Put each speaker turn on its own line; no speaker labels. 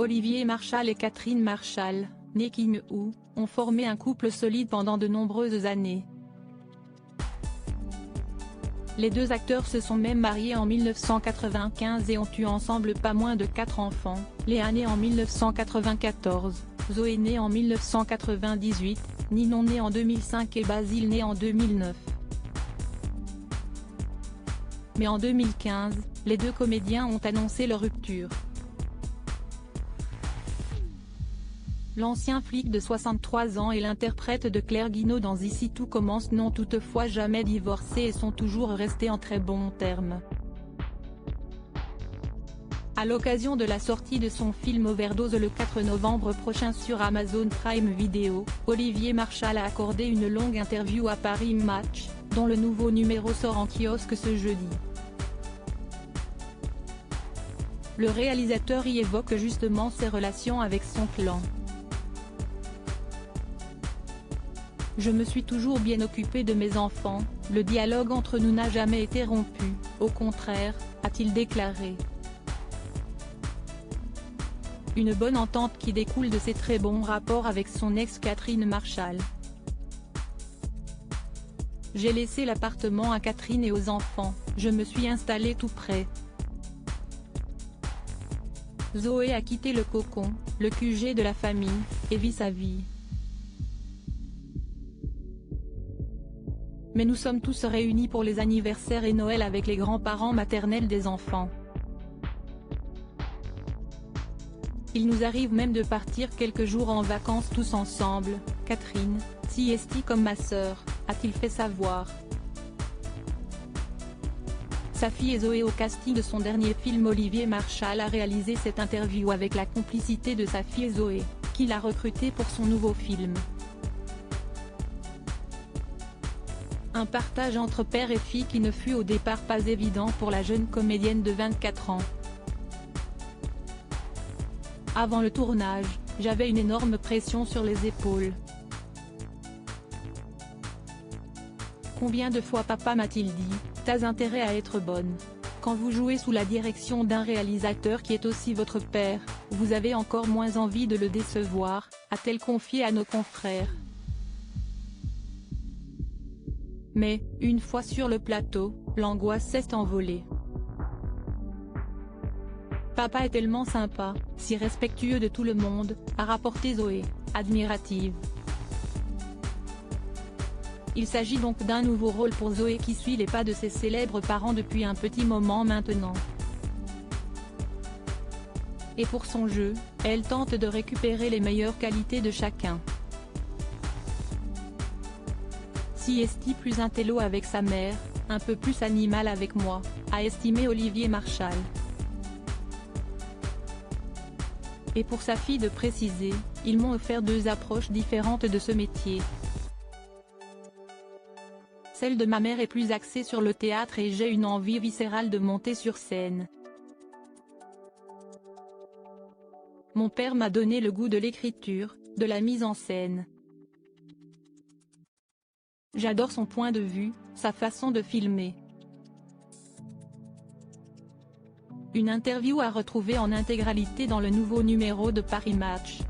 Olivier Marchal et Catherine Marchal, née Kim Woo, ont formé un couple solide pendant de nombreuses années. Les deux acteurs se sont même mariés en 1995 et ont eu ensemble pas moins de 4 enfants, Léa née en 1994, Zoé née en 1998, Ninon née en 2005 et Basile né en 2009. Mais en 2015, les deux comédiens ont annoncé leur rupture. L'ancien flic de 63 ans et l'interprète de Claire Guinaud dans Ici tout commence n'ont toutefois jamais divorcé et sont toujours restés en très bons termes. À l'occasion de la sortie de son film Overdose le 4 novembre prochain sur Amazon Prime Video, Olivier Marchal a accordé une longue interview à Paris Match, dont le nouveau numéro sort en kiosque ce jeudi. Le réalisateur y évoque justement ses relations avec son clan. Je me suis toujours bien occupé de mes enfants, le dialogue entre nous n'a jamais été rompu, au contraire, a-t-il déclaré. Une bonne entente qui découle de ses très bons rapports avec son ex Catherine Marchal. J'ai laissé l'appartement à Catherine et aux enfants, je me suis installé tout près. Zoé a quitté le cocon, le QG de la famille, et vit sa vie. Mais nous sommes tous réunis pour les anniversaires et Noël avec les grands-parents maternels des enfants. Il nous arrive même de partir quelques jours en vacances tous ensemble, Catherine, si estie comme ma sœur, a-t-il fait savoir. Sa fille et Zoé au casting de son dernier film. Olivier Marchal a réalisé cette interview avec la complicité de sa fille Zoé, qu'il a recrutée pour son nouveau film. Un partage entre père et fille qui ne fut au départ pas évident pour la jeune comédienne de 24 ans. Avant le tournage, j'avais une énorme pression sur les épaules. Combien de fois papa m'a-t-il dit, t'as intérêt à être bonne. Quand vous jouez sous la direction d'un réalisateur qui est aussi votre père, vous avez encore moins envie de le décevoir, a-t-elle confié à nos confrères. Mais, une fois sur le plateau, l'angoisse s'est envolée. Papa est tellement sympa, si respectueux de tout le monde, a rapporté Zoé, admirative. Il s'agit donc d'un nouveau rôle pour Zoé qui suit les pas de ses célèbres parents depuis un petit moment maintenant. Et pour son jeu, elle tente de récupérer les meilleures qualités de chacun. Si estie plus intello avec sa mère, un peu plus animal avec moi, a estimé Olivier Marchal. Et pour sa fille de préciser, ils m'ont offert deux approches différentes de ce métier. Celle de ma mère est plus axée sur le théâtre et j'ai une envie viscérale de monter sur scène. Mon père m'a donné le goût de l'écriture, de la mise en scène. J'adore son point de vue, sa façon de filmer. Une interview à retrouver en intégralité dans le nouveau numéro de Paris Match.